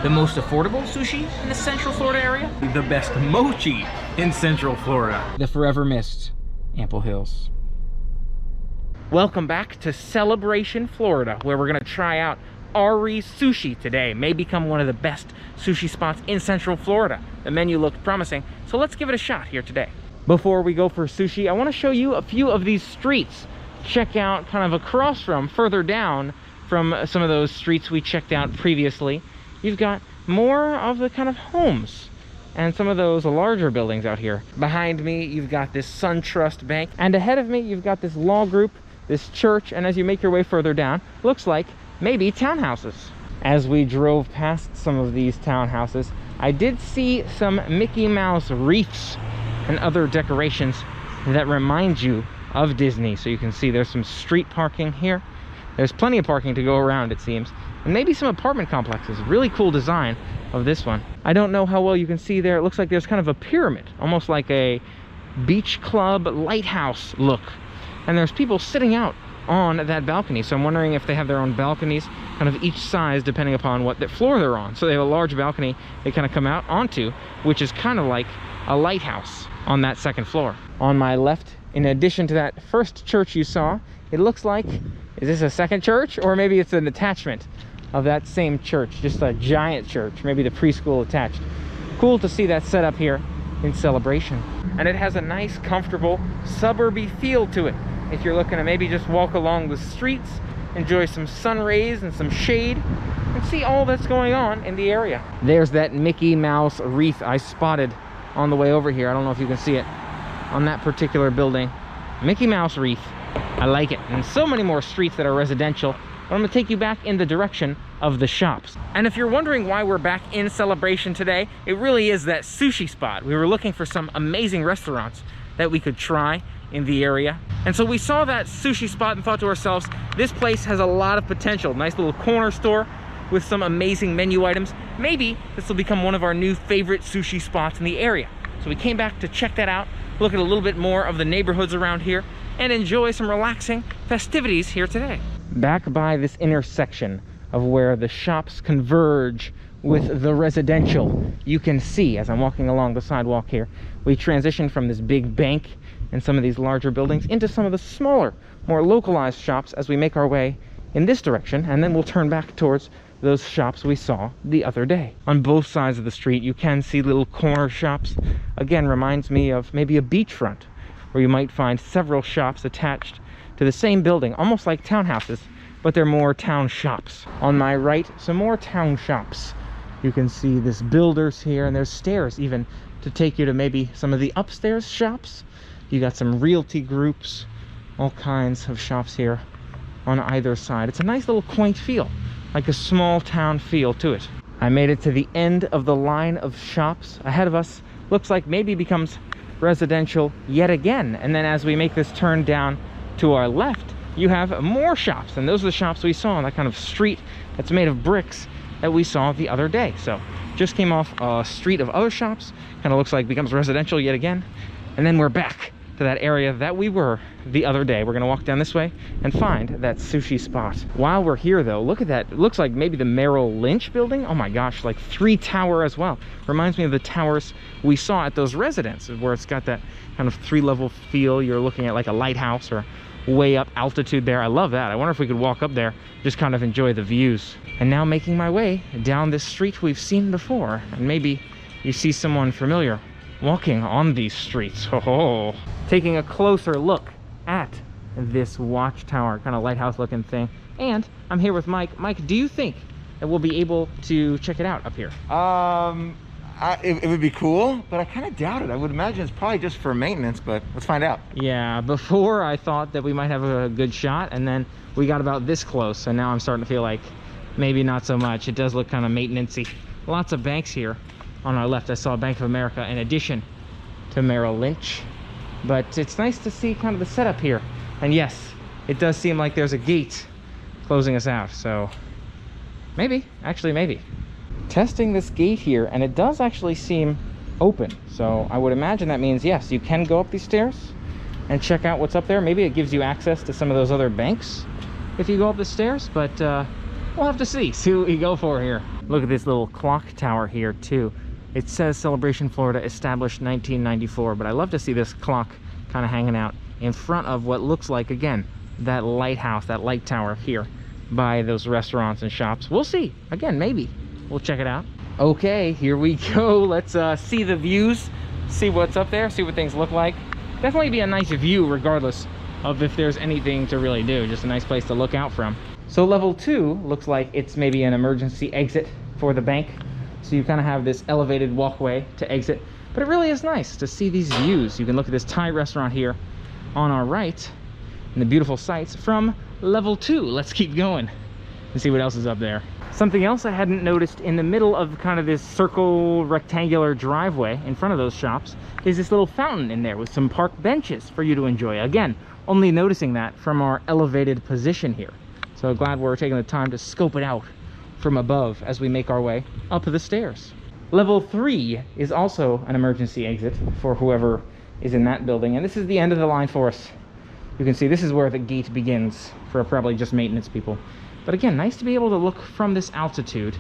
The most affordable sushi in the Central Florida area. The best mochi in Central Florida. The forever missed Ample Hills. Welcome back to Celebration, Florida, where we're gonna try out Ari's Sushi today. May become one of the best sushi spots in Central Florida. The menu looked promising, so let's give it a shot here today. Before we go for sushi, I want to show you a few of these streets. Check out kind of across from, further down from some of those streets we checked out previously. You've got more of the kind of homes and some of those larger buildings out here. Behind me, you've got this SunTrust Bank, and ahead of me, you've got this law group, this church, and as you make your way further down, looks like maybe townhouses. As we drove past some of these townhouses, I did see some Mickey Mouse wreaths and other decorations that remind you of Disney. So you can see there's some street parking here. There's plenty of parking to go around, it seems, and maybe some apartment complexes. Really cool design of this one. I don't know how well you can see there. It looks like there's kind of a pyramid, almost like a beach club lighthouse look. And there's people sitting out on that balcony. So I'm wondering if they have their own balconies, kind of each size depending upon what floor they're on. So they have a large balcony they kind of come out onto, which is kind of like a lighthouse on that second floor. On my left, in addition to that first church you saw, it looks like, is this a second church? Or maybe it's an attachment of that same church, just a giant church, maybe the preschool attached. Cool to see that set up here in Celebration. And it has a nice, comfortable, suburby feel to it. If you're looking to maybe just walk along the streets, enjoy some sun rays and some shade, and see all that's going on in the area. There's that Mickey Mouse wreath I spotted on the way over here. I don't know if you can see it on that particular building. Mickey Mouse wreath. I like it. And so many more streets that are residential. But I'm gonna take you back in the direction of the shops. And if you're wondering why we're back in Celebration today, it really is that sushi spot. We were looking for some amazing restaurants that we could try in the area. And so we saw that sushi spot and thought to ourselves, this place has a lot of potential. Nice little corner store with some amazing menu items. Maybe this will become one of our new favorite sushi spots in the area. So we came back to check that out, look at a little bit more of the neighborhoods around here, and enjoy some relaxing festivities here today. Back by this intersection of where the shops converge with the residential, you can see as I'm walking along the sidewalk here, we transition from this big bank and some of these larger buildings into some of the smaller, more localized shops as we make our way in this direction, and then we'll turn back towards those shops we saw the other day. On both sides of the street you can see little corner shops. Again, reminds me of maybe a beachfront where you might find several shops attached to the same building, almost like townhouses, but they're more town shops. On my right, some more town shops. You can see this builders here, and there's stairs even to take you to maybe some of the upstairs shops. You got some realty groups, all kinds of shops here on either side. It's a nice little quaint feel, like a small town feel to it. I made it to the end of the line of shops. Ahead of us looks like maybe becomes residential yet again. And then as we make this turn down to our left, you have more shops. And those are the shops we saw on that kind of street that's made of bricks that we saw the other day. So just came off a street of other shops, kind of looks like becomes residential yet again. And then we're back to that area that we were the other day. We're gonna walk down this way and find that sushi spot. While we're here though, look at that. It looks like maybe the Merrill Lynch building. Oh my gosh, like 3-tower as well. Reminds me of the towers we saw at those residences where it's got that kind of 3-level feel. You're looking at like a lighthouse or way up altitude there. I love that. I wonder if we could walk up there, just kind of enjoy the views. And now making my way down this street we've seen before, and maybe you see someone familiar walking on these streets. Oh, taking a closer look at this Watchtower kind of lighthouse looking thing. And I'm here with Mike. Mike, do you think that we'll be able to check it out up here? It would be cool, but I kind of doubt it. I would imagine it's probably just for maintenance, but let's find out. Yeah, before I thought that we might have a good shot, and then we got about this close, and now I'm starting to feel like maybe not so much. It does look kind of maintenance-y. Lots of banks here. On our left, I saw Bank of America in addition to Merrill Lynch. But it's nice to see kind of the setup here. And yes, it does seem like there's a gate closing us out. So maybe, actually maybe. Testing this gate here, and it does actually seem open. So I would imagine that means, yes, you can go up these stairs and check out what's up there. Maybe it gives you access to some of those other banks if you go up the stairs. But we'll have to see what we go for here. Look at this little clock tower here too. It says Celebration Florida, established 1994, but I love to see this clock kind of hanging out in front of what looks like, again, that lighthouse, that light tower here by those restaurants and shops. We'll see. Again, maybe. We'll check it out. Okay, here we go. Let's see the views, see what's up there, see what things look like. Definitely be a nice view regardless of if there's anything to really do. Just a nice place to look out from. So level 2 looks like it's maybe an emergency exit for the bank. So you kind of have this elevated walkway to exit. But it really is nice to see these views. You can look at this Thai restaurant here on our right and the beautiful sights from level 2. Let's keep going and see what else is up there. Something else I hadn't noticed in the middle of kind of this circle rectangular driveway in front of those shops is this little fountain in there with some park benches for you to enjoy. Again, only noticing that from our elevated position here. So glad we're taking the time to scope it out from above as we make our way up the stairs. Level 3 is also an emergency exit for whoever is in that building, and this is the end of the line for us. You can see this is where the gate begins for probably just maintenance people. But again, nice to be able to look from this altitude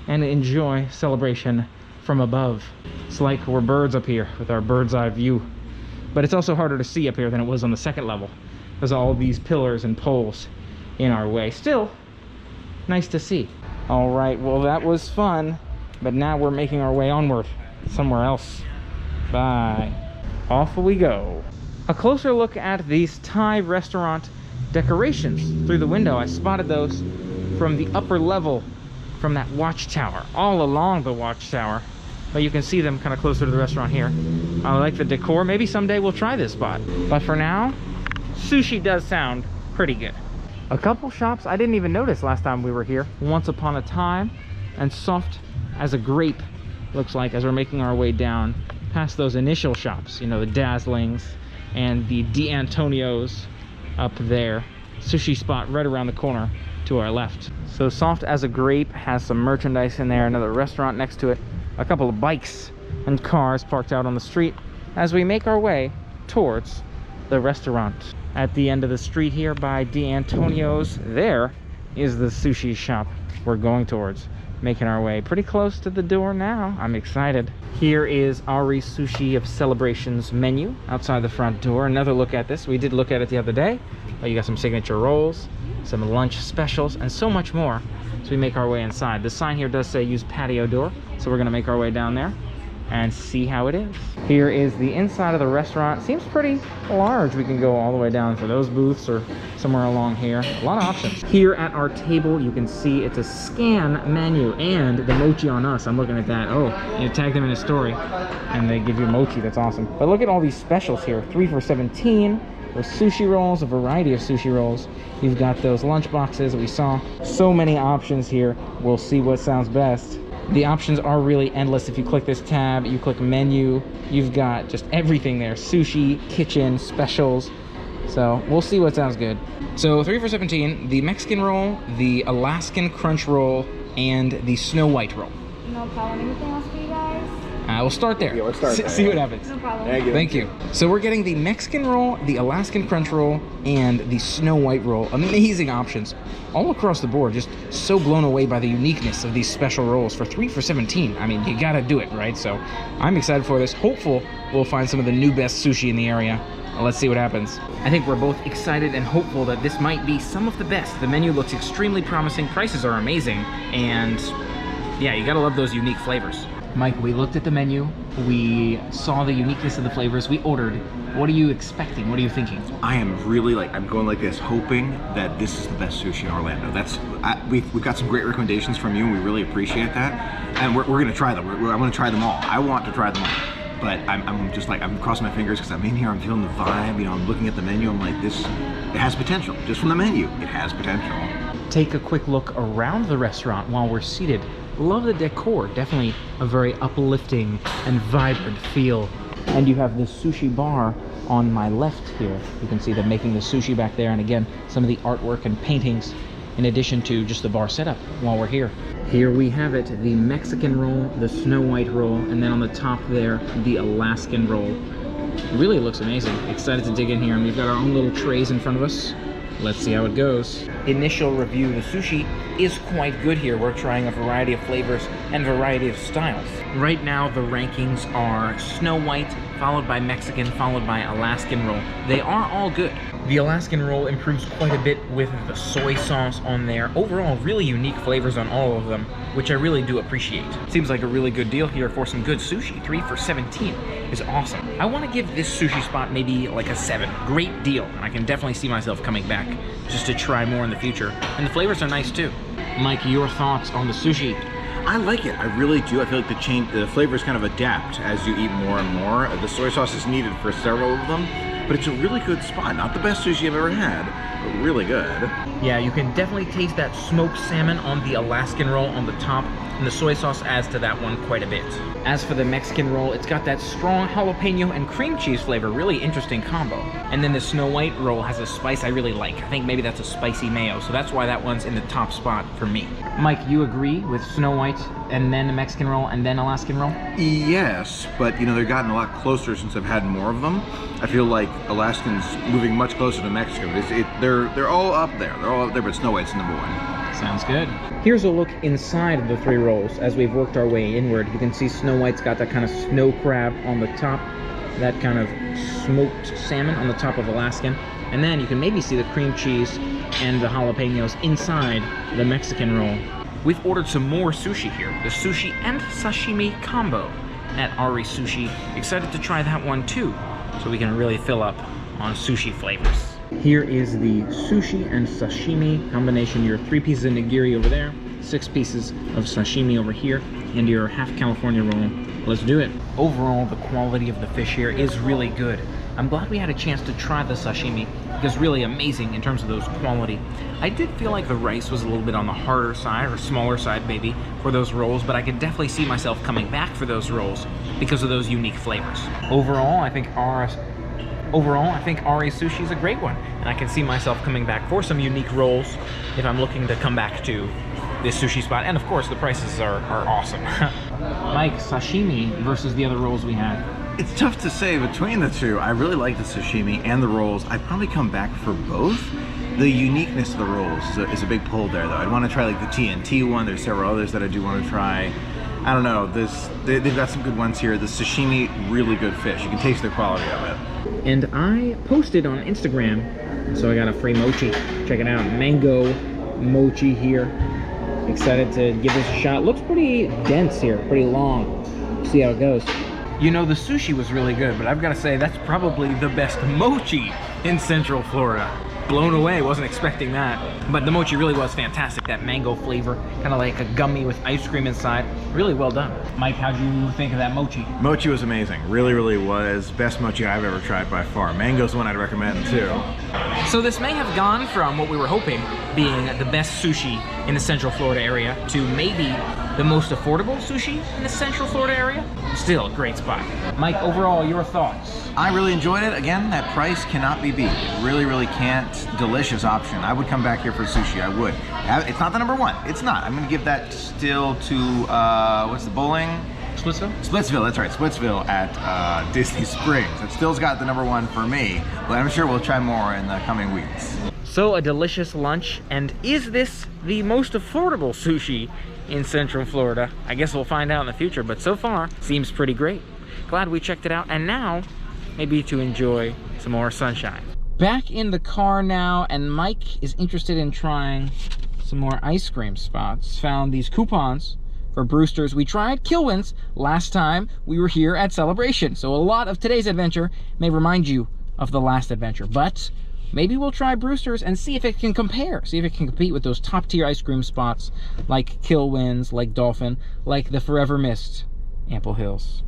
and enjoy Celebration from above. It's like we're birds up here with our bird's eye view. But it's also harder to see up here than it was on the second level. There's all these pillars and poles in our way. Still, nice to see. All right, well, that was fun. But now we're making our way onward somewhere else. Bye. Off we go. A closer look at these Thai restaurant decorations through the window. I spotted those from the upper level from that Watchtower, all along the Watchtower. But you can see them kind of closer to the restaurant here. I like the decor. Maybe someday we'll try this spot. But for now, sushi does sound pretty good. A couple shops I didn't even notice last time we were here. Once Upon a Time and Soft as a Grape, looks like, as we're making our way down past those initial shops. You know, the Dazzlings and the D'Antonios up there. Sushi spot right around the corner to our left. So Soft as a Grape has some merchandise in there, another restaurant next to it, a couple of bikes and cars parked out on the street as we make our way towards the restaurant. At the end of the street here by D'Antonios, there is the sushi shop we're going towards. Making our way pretty close to the door now. I'm excited. Here is Ari Sushi of Celebration's menu outside the front door. Another look at this. We did look at it the other day. You got some signature rolls, some lunch specials, and so much more as we make our way inside. The sign here does say use patio door, so we're gonna make our way down there and see how it is. Here is the inside of the restaurant. Seems pretty large. We can go all the way down for those booths or somewhere along here. A lot of options. Here at our table, you can see it's a scan menu and the Mochi on us. I'm looking at that. Oh, you tag them in a story and they give you Mochi. That's awesome. But look at all these specials here. 3 for $17. There's sushi rolls, a variety of sushi rolls. You've got those lunch boxes that we saw. So many options here. We'll see what sounds best. The options are really endless. If you click this tab, you click menu, you've got just everything there. Sushi, kitchen, specials. So we'll see what sounds good. So 3 for $17, the Mexican roll, the Alaskan crunch roll, and the Snow White roll. No problem. Anything else for you guys? We'll start there. Yeah, we'll start there. See what happens. No problem. Thank you. So we're getting the Mexican roll, the Alaskan crunch roll, and the Snow White roll. Amazing options all across the board. Just so blown away by the uniqueness of these special rolls for 3 for $17. I mean, you gotta do it, right? So I'm excited for this. Hopeful we'll find some of the new best sushi in the area. Let's see what happens. I think we're both excited and hopeful that this might be some of the best. The menu looks extremely promising. Prices are amazing. And yeah, you gotta love those unique flavors. Mike, we looked at the menu, we saw the uniqueness of the flavors, we ordered. What are you expecting? What are you thinking? I am really I'm going like this, hoping that this is the best sushi in Orlando. We've got some great recommendations from you, and we really appreciate that. And we're gonna try them. I'm gonna try them all. I want to try them all. But I'm crossing my fingers because I'm in here, I'm feeling the vibe, you know, I'm looking at the menu, I'm like, it has potential. Just from the menu, it has potential. Take a quick look around the restaurant while we're seated. Love the decor, definitely a very uplifting and vibrant feel. And you have the sushi bar on my left here. You can see them making the sushi back there, and again, some of the artwork and paintings in addition to just the bar setup while we're here. Here we have it, the Mexican roll, the Snow White roll, and then on the top there, the Alaskan roll. It really looks amazing. Excited to dig in here, and we've got our own little trays in front of us Let's see how it goes. Initial review, the sushi is quite good here. We're trying a variety of flavors and variety of styles. Right now, the rankings are Snow White, followed by Mexican, followed by Alaskan roll. They are all good. The Alaskan roll improves quite a bit with the soy sauce on there. Overall, really unique flavors on all of them, which I really do appreciate. Seems like a really good deal here for some good sushi. 3 for $17 is awesome. I want to give this sushi spot maybe like a 7. Great deal, and I can definitely see myself coming back just to try more in the future. And the flavors are nice too. Mike, your thoughts on the sushi? I like it. I really do. I feel like the flavors kind of adapt as you eat more and more. The soy sauce is needed for several of them, but it's a really good spot. Not the best sushi I've ever had, but really good. Yeah, you can definitely taste that smoked salmon on the Alaskan roll on the top, and the soy sauce adds to that one quite a bit. As for the Mexican roll, it's got that strong jalapeno and cream cheese flavor, really interesting combo. And then the Snow White roll has a spice I really like. I think maybe that's a spicy mayo, so that's why that one's in the top spot for me. Mike, you agree with Snow White and then the Mexican roll and then Alaskan roll? Yes, but you know, they've gotten a lot closer since I've had more of them. I feel like Alaskan's moving much closer to Mexico. They're all up there. They're all up there, but Snow White's number 1. Sounds good. Here's a look inside of the 3 rolls as we've worked our way inward. You can see Snow White's got that kind of snow crab on the top, that kind of smoked salmon on the top of Alaskan, and then you can maybe see the cream cheese and the jalapenos inside the Mexican roll. We've ordered some more sushi here, the sushi and sashimi combo at Ari Sushi. Excited to try that one too, so we can really fill up on sushi flavors. Here is the sushi and sashimi combination. Your 3 pieces of nigiri over there, 6 pieces of sashimi over here, and your half California roll. Let's do it. Overall, the quality of the fish here is really good. I'm glad we had a chance to try the sashimi. It's really amazing in terms of those quality. I did feel like the rice was a little bit on the harder side, or smaller side maybe, for those rolls, but I could definitely see myself coming back for those rolls because of those unique flavors. Overall, I think Ari Sushi is a great one, and I can see myself coming back for some unique rolls if I'm looking to come back to this sushi spot. And of course, the prices are awesome. Mike, sashimi versus the other rolls we had. It's tough to say between the two. I really like the sashimi and the rolls. I'd probably come back for both. The uniqueness of the rolls is a big pull there, though. I'd want to try like the TNT one. There's several others that I do want to try. I don't know. They've got some good ones here. The sashimi, really good fish. You can taste the quality of it. And I posted on Instagram, so I got a free mochi. Check it out, mango mochi here. Excited to give this a shot. Looks pretty dense here, pretty long. See how it goes. You know, the sushi was really good, but I've got to say that's probably the best mochi in Central Florida. Blown away, wasn't expecting that. But the mochi really was fantastic. That mango flavor, kind of like a gummy with ice cream inside. Really well done. Mike, how'd you think of that mochi? Mochi was amazing. Really, really was. Best mochi I've ever tried by far. Mango's one I'd recommend too. So this may have gone from what we were hoping being the best sushi in the Central Florida area to maybe the most affordable sushi in the Central Florida area. Still a great spot. Mike, overall, your thoughts? I really enjoyed it. Again, that price cannot be beat. It really, really can't. Delicious option. I would come back here for sushi. I would. It's not the number 1. It's not. I'm going to give that still to, what's the bowling? Splitsville? Splitsville, that's right. Splitsville at Disney Springs. It still's got the number 1 for me, but I'm sure we'll try more in the coming weeks. So a delicious lunch, and is this the most affordable sushi in Central Florida? I guess we'll find out in the future, but so far, seems pretty great. Glad we checked it out, and now, maybe to enjoy some more sunshine. Back in the car now, and Mike is interested in trying some more ice cream spots. Found these coupons for Brewster's. We tried Kilwin's last time we were here at Celebration, so a lot of today's adventure may remind you of the last adventure, but maybe we'll try Brewster's and see if it can compare, see if it can compete with those top tier ice cream spots like Kilwin's, like Dolphin, like the Forever Mist, Ample Hills,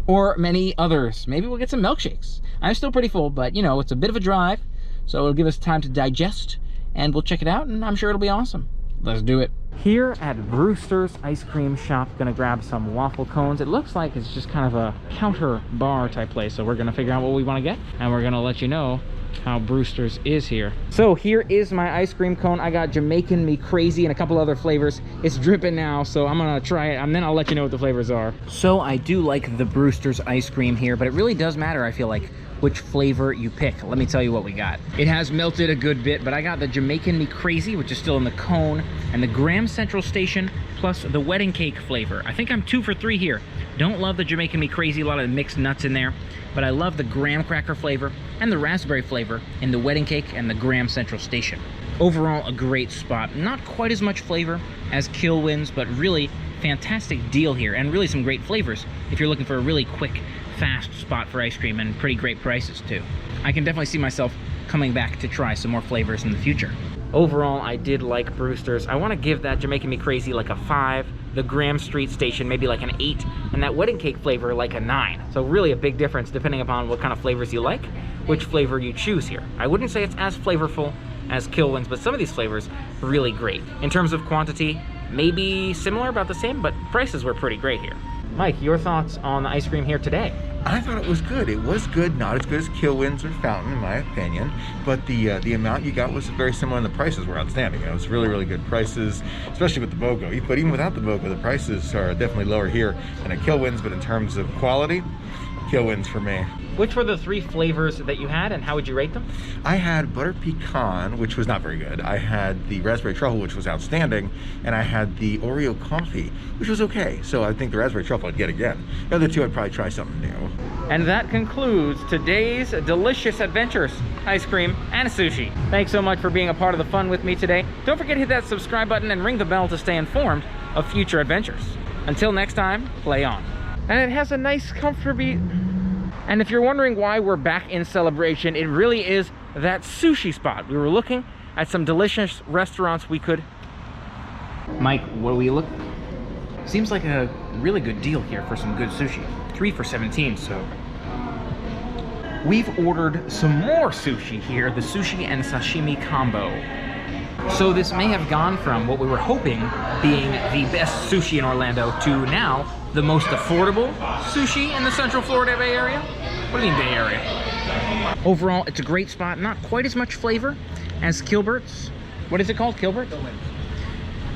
or many others. Maybe we'll get some milkshakes. I'm still pretty full, but you know, it's a bit of a drive, so it'll give us time to digest, and we'll check it out, and I'm sure it'll be awesome. Let's do it. Here at Brewster's ice cream shop, gonna grab some waffle cones. It looks like it's just kind of a counter bar type place, so we're gonna figure out what we want to get, and we're gonna let you know how Brewster's is here. So here is my ice cream cone. I got Jamaican Me Crazy and a couple other flavors. It's dripping now, so I'm gonna try it, and then I'll let you know what the flavors are. So I do like the Brewster's ice cream here, but it really does matter, I feel like, which flavor you pick. Let me tell you what we got. It has melted a good bit, but I got the Jamaican Me Crazy, which is still in the cone, and the Graham Central Station, plus the wedding cake flavor. I think I'm 2 for 3 here. Don't love the Jamaican Me Crazy, a lot of mixed nuts in there, but I love the graham cracker flavor and the raspberry flavor in the wedding cake and the Graham Central Station. Overall, a great spot. Not quite as much flavor as Kilwin's, but really fantastic deal here, and really some great flavors if you're looking for a really quick, fast spot for ice cream, and pretty great prices too. I can definitely see myself coming back to try some more flavors in the future. Overall, I did like Brewster's. I want to give that Jamaican Me Crazy like a 5, the Graham Street Station maybe like an 8, and that wedding cake flavor like a 9. So really a big difference depending upon what kind of flavors you like, which flavor you choose here. I wouldn't say it's as flavorful as Kilwin's, but some of these flavors are really great. In terms of quantity, maybe similar, about the same, but prices were pretty great here. Mike, your thoughts on the ice cream here today? I thought it was good. It was good, not as good as Kilwin's or Fountain in my opinion, but the amount you got was very similar and the prices were outstanding. It was really, really good prices, especially with the BOGO. But even without the BOGO, the prices are definitely lower here than at Kilwin's, but in terms of quality, Kilwin's for me. Which were the 3 flavors that you had, and how would you rate them? I had butter pecan, which was not very good. I had the raspberry truffle, which was outstanding, and I had the Oreo coffee, which was okay. So I think the raspberry truffle I'd get again. The other 2 I'd probably try something new. And that concludes today's delicious adventures, ice cream and sushi. Thanks so much for being a part of the fun with me today. Don't forget to hit that subscribe button and ring the bell to stay informed of future adventures. Until next time, play on. And it has a nice comfort beat. And if you're wondering why we're back in Celebration, it really is that sushi spot. We were looking at some delicious restaurants we could... Mike, what do we look... Seems like a really good deal here for some good sushi. 3 for 17, so... We've ordered some more sushi here, the sushi and sashimi combo. So this may have gone from what we were hoping being the best sushi in Orlando to now the most affordable sushi in the Central Florida Bay Area. What do you mean Bay Area? Overall, it's a great spot. Not quite as much flavor as Kilbert's. What is it called? Kilbert's?